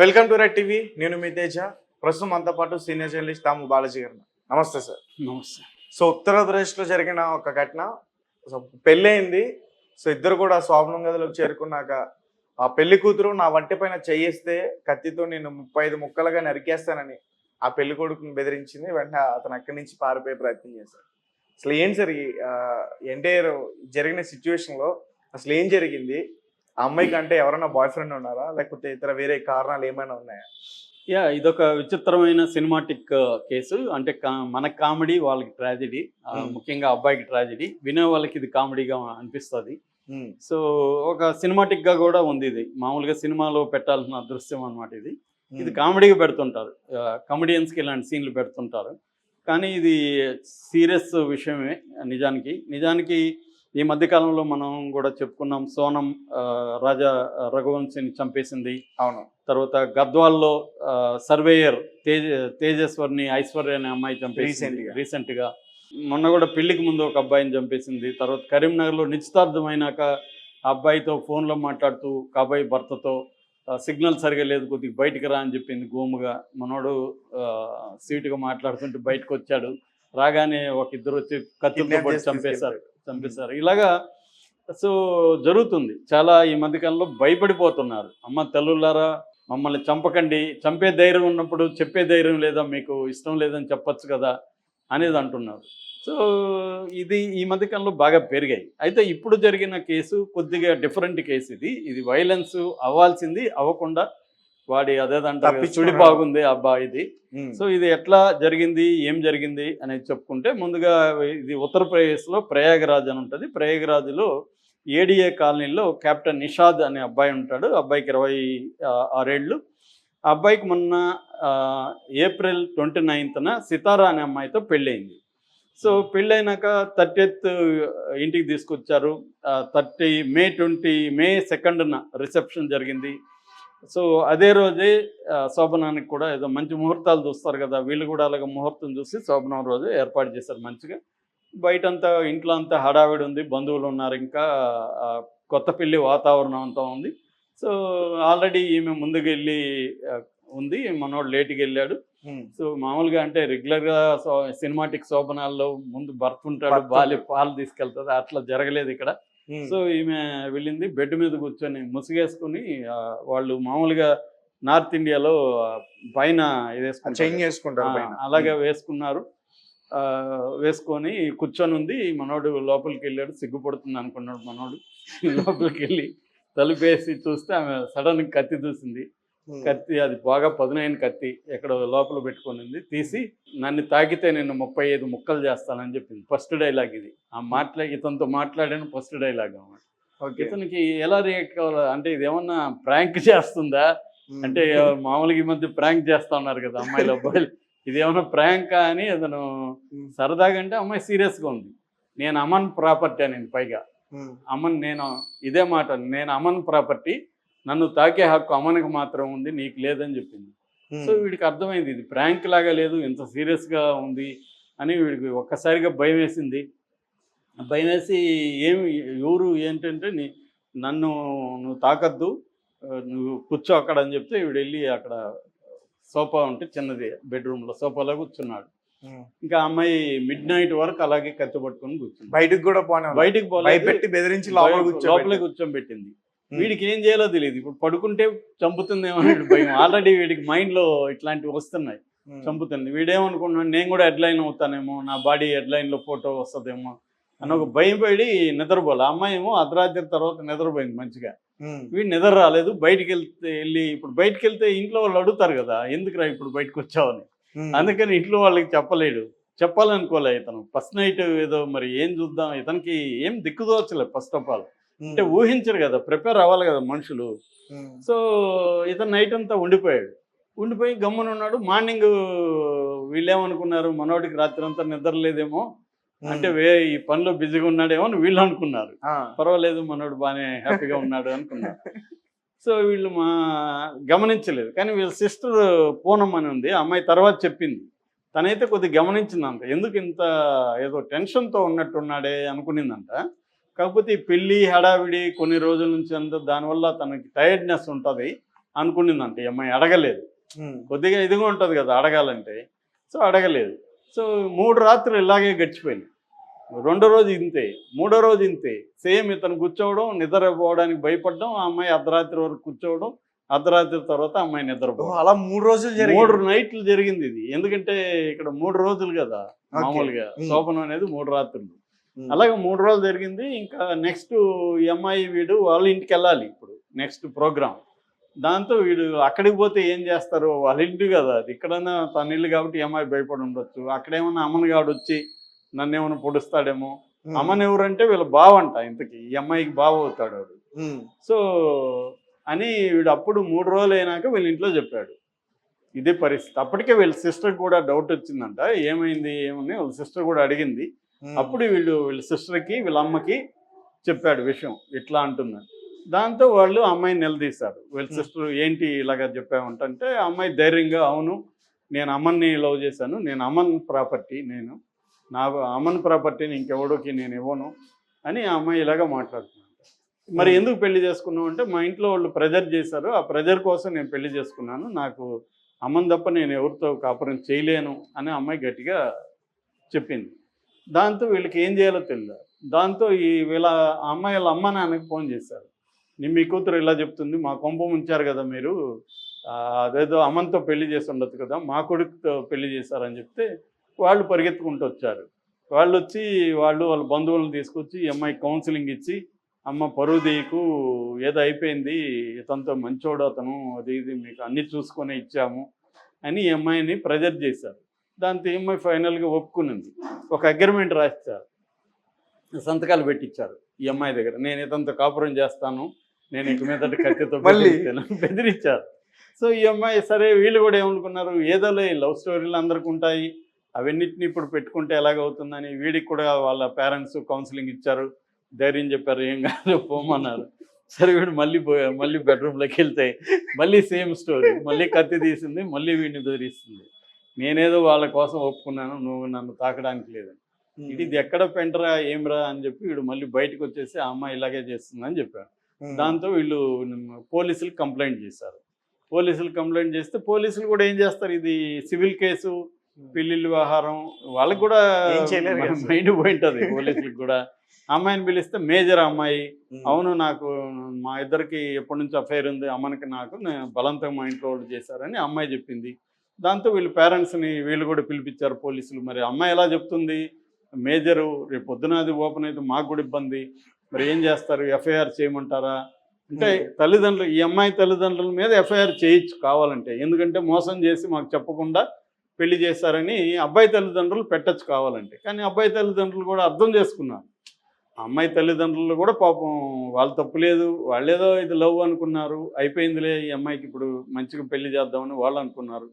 Welcome to red TV. నేను మీ తేజ. ప్రస్తుతం మనతో పాటు సీనియర్ జర్నలిస్ట్ తాము బాలాజీ గారు. నమస్తే సార్. నమస్తే. సో ఉత్తరప్రదేశ్లో జరిగిన ఒక ఘటన. సో పెళ్ళయింది. సో ఇద్దరు కూడా స్వాప్నం గదిలోకి చేరుకున్నాక ఆ పెళ్లి కూతురు నా వంటి పైన చెయ్యేస్తే కత్తితో నేను 35 ముక్కలుగా నరికేస్తానని ఆ పెళ్లి కొడుకుని బెదిరించింది. వెంటనే అతను అక్కడి నుంచి పారిపోయే ప్రయత్నం చేశారు. అసలు ఏం సార్ ఎంటైర్ జరిగిన సిచ్యువేషన్లో అసలు ఏం జరిగింది? ఆ అమ్మాయికి అంటే ఎవరైనా బాయ్ ఫ్రెండ్ ఉన్నారా, లేకపోతే ఇతర వేరే కారణాలు ఏమైనా ఉన్నాయా? ఇదొక విచిత్రమైన సినిమాటిక్ కేసు. అంటే మన కామెడీ, వాళ్ళకి ట్రాజెడీ. ముఖ్యంగా అబ్బాయికి ట్రాజెడీ. వినే వాళ్ళకి ఇది కామెడీగా అనిపిస్తుంది. సో ఒక సినిమాటిక్ గా కూడా ఉంది. ఇది మామూలుగా సినిమాలో పెట్టాల్సిన దృశ్యం అనమాట. ఇది కామెడీగా పెడుతుంటారు, కమెడియన్స్కి ఇలాంటి సీన్లు పెడుతుంటారు. కానీ ఇది సీరియస్ విషయమే. నిజానికి ఈ మధ్యకాలంలో మనం కూడా చెప్పుకున్నాం. సోనం రాజా రఘువంశిని చంపేసింది. అవును. తర్వాత గద్వాల్లో సర్వేయర్ తేజేశ్వర్ని ఐశ్వర్య అనే అమ్మాయి చంపేసింది రీసెంట్గా. మొన్న కూడా పెళ్లికి ముందు ఒక అబ్బాయిని చంపేసింది. తర్వాత కరీంనగర్లో నిశ్చితార్థమైనాక ఆ అబ్బాయితో ఫోన్లో మాట్లాడుతూ కాబోయే భర్తతో సిగ్నల్ సరిగా లేదు, కొద్దిగా బయటికి రా అని చెప్పింది గోముగా. మనోడు స్వీట్గా మాట్లాడుతుంటే బయటకు వచ్చాడు. రాగానే ఇద్దరు వచ్చి కత్తులతో పడి చంపేశారు. ఇలాగా సో జరుగుతుంది చాలా. ఈ మధ్యకాలంలో భయపడిపోతున్నారు. అమ్మ తల్లులారా, మమ్మల్ని చంపకండి, చంపే ధైర్యం ఉన్నప్పుడు చెప్పే ధైర్యం లేదా, మీకు ఇష్టం లేదని చెప్పచ్చు కదా అనేది అంటున్నారు. సో ఇది ఈ మధ్యకాలంలో బాగా పెరిగాయి. అయితే ఇప్పుడు జరిగిన కేసు కొద్దిగా డిఫరెంట్ కేసు. ఇది వైలెన్స్ అవ్వాల్సింది అవ్వకుండా వాడి అదేదంటారు చుడి బాగుంది అబ్బాయిది. సో ఇది ఎట్లా జరిగింది, ఏం జరిగింది అనేది చెప్పుకుంటే, ముందుగా ఇది ఉత్తరప్రదేశ్లో ప్రయాగరాజ్ అని ఉంటుంది. ప్రయాగరాజ్లో ఏడిఏ కాలనీలో కెప్టెన్ నిషాద్ అనే అబ్బాయి ఉంటాడు. అబ్బాయికి 26 ఏళ్ళు. ఆ అబ్బాయికి మొన్న ఏప్రిల్ 29న సితారా అనే అమ్మాయితో పెళ్ళయింది. సో పెళ్ళైనాక 30th ఇంటికి తీసుకొచ్చారు. మే 2న రిసెప్షన్ జరిగింది. సో అదే రోజే శోభనానికి కూడా ఏదో మంచి ముహూర్తాలు చూస్తారు కదా, వీళ్ళు కూడా అలాగ ముహూర్తం చూసి శోభనం రోజు ఏర్పాటు చేశారు మంచిగా. బయటంతా ఇంట్లో అంతా హడావిడి ఉంది, బంధువులు ఉన్నారు, ఇంకా కొత్త పెళ్లి వాతావరణం అంతా ఉంది. సో ఆల్రెడీ ఈమె ముందుకు వెళ్ళి ఉంది, మనోడు లేటుకి వెళ్ళాడు. సో మామూలుగా అంటే రెగ్యులర్గా సినిమాటిక్ శోభనాల్లో ముందు భర్త ఉంటాడు, పాలు తీసుకెళ్తుంది, అట్లా జరగలేదు ఇక్కడ. సో ఈమె వెళ్ళింది, బెడ్ మీద కూర్చొని ముసుగేసుకుని, వాళ్ళు మామూలుగా నార్త్ ఇండియాలో పైన వేసుకుంటారు, అలాగే వేసుకున్నారు. వేసుకొని కూర్చొని ఉంది. మనోడు లోపలికి వెళ్ళాడు, సిగ్గుపడుతుంది అనుకున్నాడు మనోడు. లోపలికి వెళ్ళి తలుపేసి చూస్తే ఆమె సడన్ కత్తి చూసింది. కత్తి అది బాగా పదునైన కత్తి ఎక్కడ లోపల పెట్టుకునింది. తీసి నన్ను తాకితే నేను 35 ముక్కలు చేస్తానని చెప్పింది. ఫస్ట్ డైలాగ్ ఇది. ఇతనితో మాట్లాడాను ఫస్ట్ డైలాగ్ అన్నమాట. ఇతనికి ఎలా రియాక్ట్ కావాలా అంటే, ఇది ఏమన్నా ప్రాంక్ చేస్తుందా అంటే, మామూలుగా ఈ మధ్య ప్రాంక్ చేస్తా ఉన్నారు కదా అమ్మాయిలు అబ్బాయిలు, ఇది ఏమన్నా ప్రాంకా అని అతను సరదాగా అంటే, అమ్మాయి సీరియస్గా ఉంది. నేను అమన్ ప్రాపర్టీ అనేది పైగా నేను ఇదే మాట, నేను అమన్ ప్రాపర్టీ, నన్ను తాకే హక్కు అమ్మనికి మాత్రం ఉంది, నీకు లేదని చెప్పింది. సో వీడికి అర్థమైంది ఇది ప్రాంక్ లాగా లేదు, ఇంత సీరియస్గా ఉంది అని. వీడికి ఒక్కసారిగా భయం వేసింది. భయం వేసి ఎవరు ఏంటంటే, నువ్వు తాకద్దు, నువ్వు కూర్చో అక్కడ అని చెప్తే వీడు వెళ్ళి అక్కడ సోఫా ఉంటే చిన్నది బెడ్రూమ్లో సోఫాలో కూర్చున్నాడు. ఇంకా అమ్మాయి మిడ్-నైట్ వరకు అలాగే కత్తి పట్టుకొని కూర్చుంది. బయటకు కూడా బయటికి బెదిరించి లోపలే కూర్చోబెట్టింది. వీడికి ఏం చేయాలో తెలియదు. ఇప్పుడు పడుకుంటే చంపుతుందేమో భయం. ఆల్రెడీ వీడికి మైండ్లో ఇట్లాంటివి వస్తున్నాయి, చంపుతుంది. వీడేమనుకుంటున్నాడు, నేను కూడా హెడ్లైన్ అవుతానేమో, నా బాడీ హెడ్లైన్లో ఫోటో వస్తుందేమో అని ఒక భయం పడి నిద్రపోలే. అమ్మాయి ఏమో అర్ధరాత్రి తర్వాత నిద్రపోయింది మంచిగా. వీడు నిద్ర రాలేదు. ఇప్పుడు బయటికి వెళ్తే ఇంట్లో వాళ్ళు అడుగుతారు కదా, ఎందుకురా ఇప్పుడు బయటకు వచ్చావని. అందుకని ఇంట్లో వాళ్ళకి చెప్పాలనుకోలే ఇతను. ఫస్ట్ నైట్ ఏదో మరి ఏం చూద్దాం, ఇతనికి ఏం దిక్కుదోచలేదు ఫస్ట్ ఆఫ్ ఆల్. అంటే ఊహించరు కదా, ప్రిపేర్ అవ్వాలి కదా మనుషులు. సో ఇతను నైట్ అంతా ఉండిపోయి గమ్మునున్నాడు. మార్నింగ్ వీళ్ళేమనుకున్నారు, మనోడికి రాత్రి అంతా నిద్ర లేదేమో, అంటే ఈ పనిలో బిజీగా ఉన్నాడేమో అని వీళ్ళు అనుకున్నారు. పర్వాలేదు, మనోడు బాగానే హ్యాపీగా ఉన్నాడు అనుకున్నారు. సో వీళ్ళు గమనించలేదు. కానీ వీళ్ళ సిస్టర్ పూనం అని ఉంది, అమ్మాయి తర్వాత చెప్పింది. తనైతే కొద్దిగా గమనించిందంట, ఎందుకు ఇంత ఏదో టెన్షన్తో ఉన్నట్టున్నాడే అనుకునిందంట. కాకపోతే ఈ పెళ్ళి హడావిడి కొన్ని రోజుల నుంచి అంతా, దానివల్ల తనకి టైర్డ్నెస్ ఉంటుంది. అనుకునిందంట ఈ అమ్మాయి, అడగలేదు. కొద్దిగా ఇదిగా ఉంటుంది కదా అడగాలంటే, సో అడగలేదు. సో 3 రాత్రులు ఇలాగే గడిచిపోయింది. 2వ రోజు ఇంతే, 3వ రోజు ఇంతే, సేమ్ ఇతను కూర్చోవడం, నిద్రపోవడానికి భయపడడం, ఆ అమ్మాయి అర్ధరాత్రి వరకు కూర్చోవడం, అర్ధరాత్రి తర్వాత అమ్మాయి నిద్రపోవడం. అలా 3 రోజులు 3 నైట్లు జరిగింది ఇది. ఎందుకంటే ఇక్కడ 3 రోజులు కదా మామూలుగా, శోభనం అనేది 3 రాత్రులు. అలాగే 3 రోజులు జరిగింది. ఇంకా నెక్స్ట్ ఈ అమ్మాయి వీడు వాళ్ళ ఇంటికి వెళ్ళాలి ఇప్పుడు, నెక్స్ట్ ప్రోగ్రామ్. దాంతో వీడు అక్కడికి పోతే ఏం చేస్తారు, వాళ్ళ ఇంటి కదా అది, ఇక్కడన్నా తన ఇల్లు కాబట్టి ఈ అమ్మాయి భయపడి ఉండొచ్చు. అక్కడేమన్నా అమ్మని గాడు వచ్చి నన్ను ఏమైనా పొడుస్తాడేమో. అమ్మని ఎవరంటే వీళ్ళ బావ అంట, ఇంతకి ఈ అమ్మాయికి బావ అవుతాడు వాడు. సో అని వీడు అప్పుడు 3 రోజులు అయినాక వీళ్ళ ఇంట్లో చెప్పాడు ఇదే పరిస్థితి. అప్పటికే వీళ్ళ సిస్టర్ కూడా డౌట్ వచ్చిందంట, ఏమైంది ఏమని వాళ్ళ సిస్టర్ కూడా అడిగింది. అప్పుడు వీళ్ళ సిస్టర్కి వీళ్ళ అమ్మకి చెప్పాడు విషయం, ఇట్లా అంటుందని. దాంతో వాళ్ళు అమ్మాయిని నిలదీశారు. వీళ్ళ సిస్టర్ ఏంటి ఇలాగా చెప్పామంటే, అమ్మాయి ధైర్యంగా అవును నేను అమ్మని లవ్ చేశాను, నేను అమ్మన్ ప్రాపర్టీ, నేను నా అమ్మన్ ప్రాపర్టీని ఇంకెవడోకి నేను ఇవ్వను అని ఆ అమ్మాయి ఇలాగా మాట్లాడుతున్నాను. మరి ఎందుకు పెళ్లి చేసుకున్నావు అంటే, మా ఇంట్లో వాళ్ళు ప్రెజర్ చేశారు, ఆ ప్రెజర్ కోసం నేను పెళ్లి చేసుకున్నాను, నాకు అమ్మని తప్ప నేను ఎవరితో కాపురం చేయలేను అని అమ్మాయి గట్టిగా చెప్పింది. దాంతో వీళ్ళకి ఏం చేయాలో తెలియదు. దాంతో వీళ్ళ అమ్మాయి వాళ్ళ అమ్మ నాన్నకి ఫోన్ చేశారు. మీ కూతురు ఇలా చెప్తుంది, మా కొంప ముంచారు కదా మీరు, అదేదో అమ్మతో పెళ్లి చేసి ఉండొచ్చు కదా, మా కొడుకుతో పెళ్లి చేశారని చెప్తే వాళ్ళు పరిగెత్తుకుంటూ వచ్చారు. వాళ్ళు వచ్చి వాళ్ళ బంధువులను తీసుకొచ్చి ఈ అమ్మాయి కౌన్సిలింగ్ ఇచ్చి, అమ్మ పరువు తీయకు, ఏదో అయిపోయింది, ఇతనితో మంచోడు అతను, అది ఇది మీకు అన్నీ చూసుకొని ఇచ్చాము అని ఈ అమ్మాయిని ప్రెజర్ చేశారు. దాంతో ఈ అమ్మాయి ఫైనల్గా ఒప్పుకునింది. ఒక అగ్రిమెంట్ రాసిచ్చారు, సంతకాలు పెట్టించారు ఈ అమ్మాయి దగ్గర, నేను ఇతనితో కాపురం చేస్తాను, నేను ఇక మీదట కత్తితో బెదిరించారు. సో ఈ అమ్మాయి సరే, వీళ్ళు కూడా ఏమనుకున్నారు, ఏదోలే లవ్ స్టోరీలు అందరికి ఉంటాయి, అవన్నిటిని ఇప్పుడు పెట్టుకుంటే ఎలాగవుతుందని వీడికి కూడా వాళ్ళ పేరెంట్స్ కౌన్సిలింగ్ ఇచ్చారు, ధైర్యం చెప్పారు, ఏం కాదు పోమన్నారు. సరే వీడు మళ్ళీ బెడ్రూమ్లోకి వెళ్తే మళ్ళీ సేమ్ స్టోరీ, మళ్ళీ కత్తి తీసింది, మళ్ళీ వీడిని బెదిరిస్తుంది. నేనేదో వాళ్ళ కోసం ఒప్పుకున్నాను, నువ్వు నన్ను తాకడానికి లేదని. ఇది ఎక్కడ పెంటరా ఏమిరా అని చెప్పి వీడు మళ్ళీ బయటకు వచ్చేసి ఆ అమ్మాయి ఇలాగే చేస్తుందని చెప్పాడు. దాంతో వీళ్ళు పోలీసులకు కంప్లైంట్ చేశారు. పోలీసులు కంప్లైంట్ చేస్తే పోలీసులు కూడా ఏం చేస్తారు, ఇది సివిల్ కేసు, పెళ్ళిళ్ళ వ్యవహారం, వాళ్ళకి కూడా మైండ్ పోయింటుంది పోలీసులకు కూడా. అమ్మాయిని పిలిస్తే మేజర్ అమ్మాయి, అవును నాకు మా ఇద్దరికి ఎప్పటి నుంచి అఫైర్ ఉంది, అమ్మనికి నాకు బలంతంగా మా ఇంట్లో వాళ్ళు చేశారని అమ్మాయి చెప్పింది. దాంతో వీళ్ళు పేరెంట్స్ని వీళ్ళు కూడా పిలిపించారు పోలీసులు. మరి అమ్మాయి ఎలా చెప్తుంది, మేజరు రేపు పొద్దున అది ఓపెన్ అయితే మాకు కూడా ఇబ్బంది, మరి ఏం చేస్తారు, ఎఫ్ఐఆర్ చేయమంటారా అంటే, తల్లిదండ్రులు ఈ అమ్మాయి తల్లిదండ్రుల మీద ఎఫ్ఐఆర్ చేయొచ్చు కావాలంటే, ఎందుకంటే మోసం చేసి మాకు చెప్పకుండా పెళ్లి చేశారని అబ్బాయి తల్లిదండ్రులు పెట్టచ్చు కావాలంటే. కానీ అబ్బాయి తల్లిదండ్రులు కూడా అర్థం చేసుకున్నారు, అమ్మాయి తల్లిదండ్రులు కూడా పాపం వాళ్ళు తప్పు లేదు, వాళ్ళేదో ఇది లవ్ అనుకున్నారు, అయిపోయిందిలే ఈ అమ్మాయికి ఇప్పుడు మంచిగా పెళ్లి చేద్దామని వాళ్ళు అనుకున్నారు.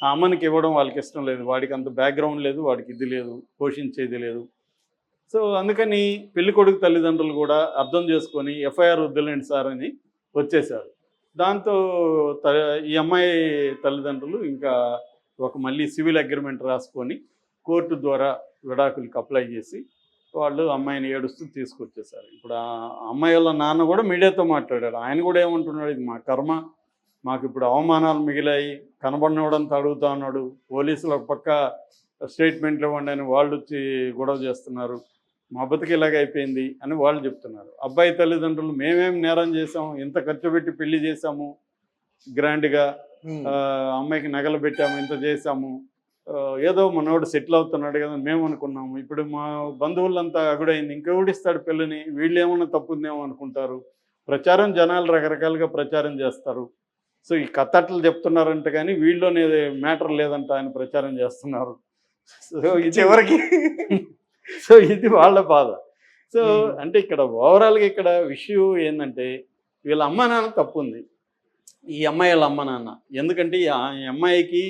ఆ అమ్మనికి ఇవ్వడం వాళ్ళకి ఇష్టం లేదు, వాడికి అంత బ్యాక్గ్రౌండ్ లేదు, వాడికి ఇది లేదు, పోషించేది లేదు. సో అందుకని పెళ్లి కొడుకు తల్లిదండ్రులు కూడా అర్థం చేసుకొని ఎఫ్ఐఆర్ వద్దులేండి సార్ అని వచ్చేసారు. దాంతో ఈ అమ్మాయి తల్లిదండ్రులు ఇంకా మళ్ళీ సివిల్ అగ్రిమెంట్ రాసుకొని కోర్టు ద్వారా విడాకులకు అప్లై చేసి వాళ్ళు అమ్మాయిని ఏడుస్తూ తీసుకొచ్చేసారు. ఇప్పుడు ఆ అమ్మాయి వాళ్ళ నాన్న కూడా మీడియాతో మాట్లాడాడు. ఆయన కూడా ఏమంటున్నాడు, ఇది మా కర్మ, మాకు ఇప్పుడు అవమానాలు మిగిలాయి, కనబడినవడంతా అడుగుతా ఉన్నాడు, పోలీసులు ఒక పక్క స్టేట్మెంట్లు ఇవ్వండి అని వాళ్ళు వచ్చి గొడవ చేస్తున్నారు, మా బతుకు ఇలాగ అయిపోయింది అని వాళ్ళు చెప్తున్నారు. అబ్బాయి తల్లిదండ్రులు మేమేం నేరం చేసాము, ఇంత ఖర్చు పెట్టి పెళ్లి చేసాము, గ్రాండ్గా అమ్మాయికి నగలు పెట్టాము, ఇంత చేసాము, ఏదో మనోడు సెటిల్ అవుతున్నాడు కదా మేము అనుకున్నాము, ఇప్పుడు మా బంధువులంతా అగుడైంది, ఇంకెవడిస్తాడు పెళ్ళిని, వీళ్ళు ఏమన్నా తప్పుందేమో అనుకుంటారు, ప్రచారం జనాలు రకరకాలుగా ప్రచారం చేస్తారు. సో ఈ కథట్లు చెప్తున్నారంట కానీ వీళ్ళలోనే మ్యాటర్ లేదంట అని ప్రచారం చేస్తున్నారు. సో ఇది ఎవరికి సో ఇది వాళ్ళ బాధ. సో అంటే ఇక్కడ ఓవరాల్గా ఇక్కడ విషయం ఏంటంటే, వీళ్ళ అమ్మ నాన్న తప్పు ఉంది, ఈ అమ్మాయి వాళ్ళ అమ్మ నాన్న. ఎందుకంటే ఈ అమ్మాయికి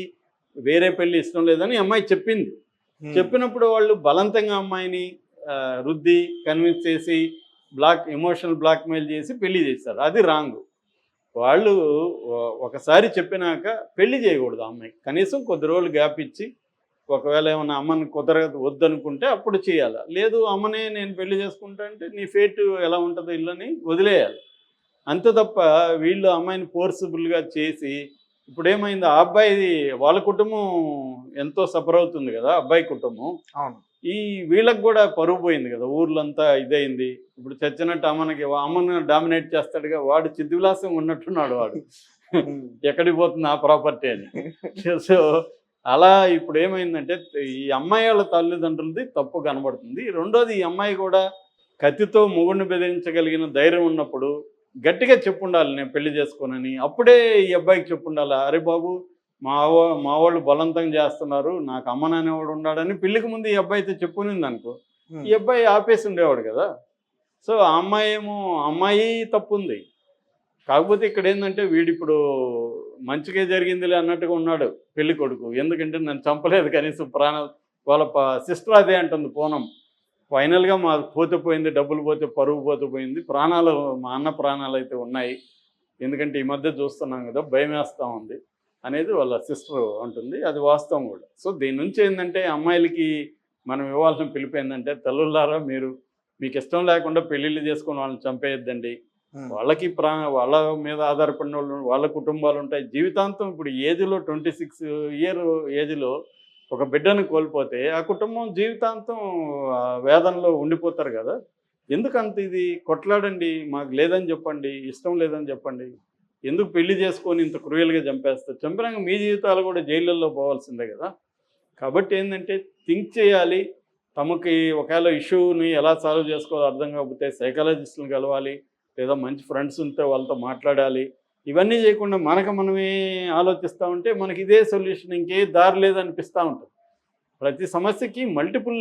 వేరే పెళ్ళి ఇష్టం లేదని అమ్మాయి చెప్పింది. చెప్పినప్పుడు వాళ్ళు బలవంతంగా అమ్మాయిని రుద్ది కన్విన్స్ చేసి ఎమోషనల్ బ్లాక్మెయిల్ చేసి పెళ్లి చేశారు. అది రాంగ్. వాళ్ళు ఒకసారి చెప్పినాక పెళ్లి చేయకూడదు అమ్మాయికి, కనీసం కొద్ది రోజులు గ్యాప్ ఇచ్చి, ఒకవేళ ఏమన్నా అమ్మని వద్దనుకుంటే అప్పుడు చేయాలి, లేదు అమ్మనే నేను పెళ్లి చేసుకుంటా అంటే నీ ఫేట్ ఎలా ఉంటుందో ఇల్లని వదిలేయాలి. అంతే తప్ప వీళ్ళు అమ్మాయిని ఫోర్సిబుల్గా చేసి ఇప్పుడు ఏమైంది, ఆ అబ్బాయి వాళ్ళ కుటుంబం ఎంతో సఫర్ అవుతుంది కదా, అబ్బాయి కుటుంబం. అవును. ఈ వీళ్ళకి కూడా పరువు పోయింది కదా, ఊర్లంతా ఇదైంది. ఇప్పుడు చచ్చినట్టు అమ్మను డామినేట్ చేస్తాడుగా, వాడు చిద్విలాసం ఉన్నట్టున్నాడు వాడు. ఎక్కడికి పోతుంది ఆ ప్రాపర్టీ అని. సో అలా ఇప్పుడు ఏమైందంటే ఈ అమ్మాయి వాళ్ళ తల్లిదండ్రులది తప్పు కనబడుతుంది. రెండోది, ఈ అమ్మాయి కూడా కత్తితో మొగుడిని బెదిరించగలిగిన ధైర్యం ఉన్నప్పుడు గట్టిగా చెప్పుండాలి నేను పెళ్లి చేసుకోనని. అప్పుడే ఈ అబ్బాయికి చెప్పుండాలి, అరే బాబు మా వాళ్ళు బలవంతం చేస్తున్నారు, నాకు అమ్మ నానేవాడు ఉన్నాడని పెళ్లికి ముందు ఈ అబ్బాయితో చెప్పునింది అనుకో, ఈ అబ్బాయి ఆపేసి ఉండేవాడు కదా. సో ఆ అమ్మాయి తప్పు ఉంది. కాకపోతే ఇక్కడ ఏంటంటే వీడిప్పుడు మంచిగా జరిగిందిలే అన్నట్టుగా ఉన్నాడు పెళ్లి కొడుకు. ఎందుకంటే నన్ను చంపలేదు కనీసం వాళ్ళ సిస్టర్ అదే అంటుంది పూనం, ఫైనల్గా మా పోతే పోయింది, డబ్బులు పోతే పరువు పోతే పోయింది, ప్రాణాలు మా అన్న ప్రాణాలు అయితే ఉన్నాయి, ఎందుకంటే ఈ మధ్య చూస్తున్నాం కదా భయం వేస్తూ ఉంది అనేది వాళ్ళ సిస్టర్ అంటుంది. అది వాస్తవం కూడా. సో దీని నుంచి ఏంటంటే అమ్మాయిలకి మనం ఇవ్వాల్సిన పిలుపు ఏంటంటే, తల్లులారా మీకు ఇష్టం లేకుండా పెళ్ళిళ్ళు చేసుకొని వాళ్ళని చంపేయద్దండి. వాళ్ళకి వాళ్ళ మీద ఆధారపడిన వాళ్ళు, వాళ్ళ కుటుంబాలు ఉంటాయి జీవితాంతం. ఇప్పుడు ఏజ్లో 26 ఇయర్ ఏజ్లో ఒక బిడ్డను కోల్పోతే ఆ కుటుంబం జీవితాంతం వేదనలో ఉండిపోతారు కదా. ఎందుకంత ఇది కొట్లాడండి, మాకు లేదని చెప్పండి, ఇష్టం లేదని చెప్పండి. ఎందుకు పెళ్లి చేసుకొని ఇంత క్రూయల్గా చంపేస్తారు? చంపినాక మీ జీవితాలు కూడా జైళ్ళల్లో పోవాల్సిందే కదా. కాబట్టి ఏంటంటే థింక్ చేయాలి. తమకి ఒకవేళ ఇష్యూని ఎలా సాల్వ్ చేసుకోవాలో అర్థం కాకపోతే సైకాలజిస్టులను కలవాలి, లేదా మంచి ఫ్రెండ్స్ ఉంటే వాళ్ళతో మాట్లాడాలి. ఇవన్నీ చేయకుండా మనమే ఆలోచిస్తూ ఉంటే మనకి ఇదే సొల్యూషన్, ఇంకే దారి లేదనిపిస్తూ ఉంటుంది. ప్రతి సమస్యకి మల్టిపుల్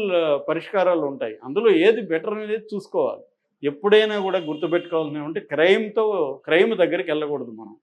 పరిష్కారాలు ఉంటాయి, అందులో ఏది బెటర్ అనేది చూసుకోవాలి. ఎప్పుడైనా కూడా గుర్తుపెట్టుకోవాల్సిన అంటే క్రైమ్ దగ్గరికి వెళ్ళకూడదు మనం.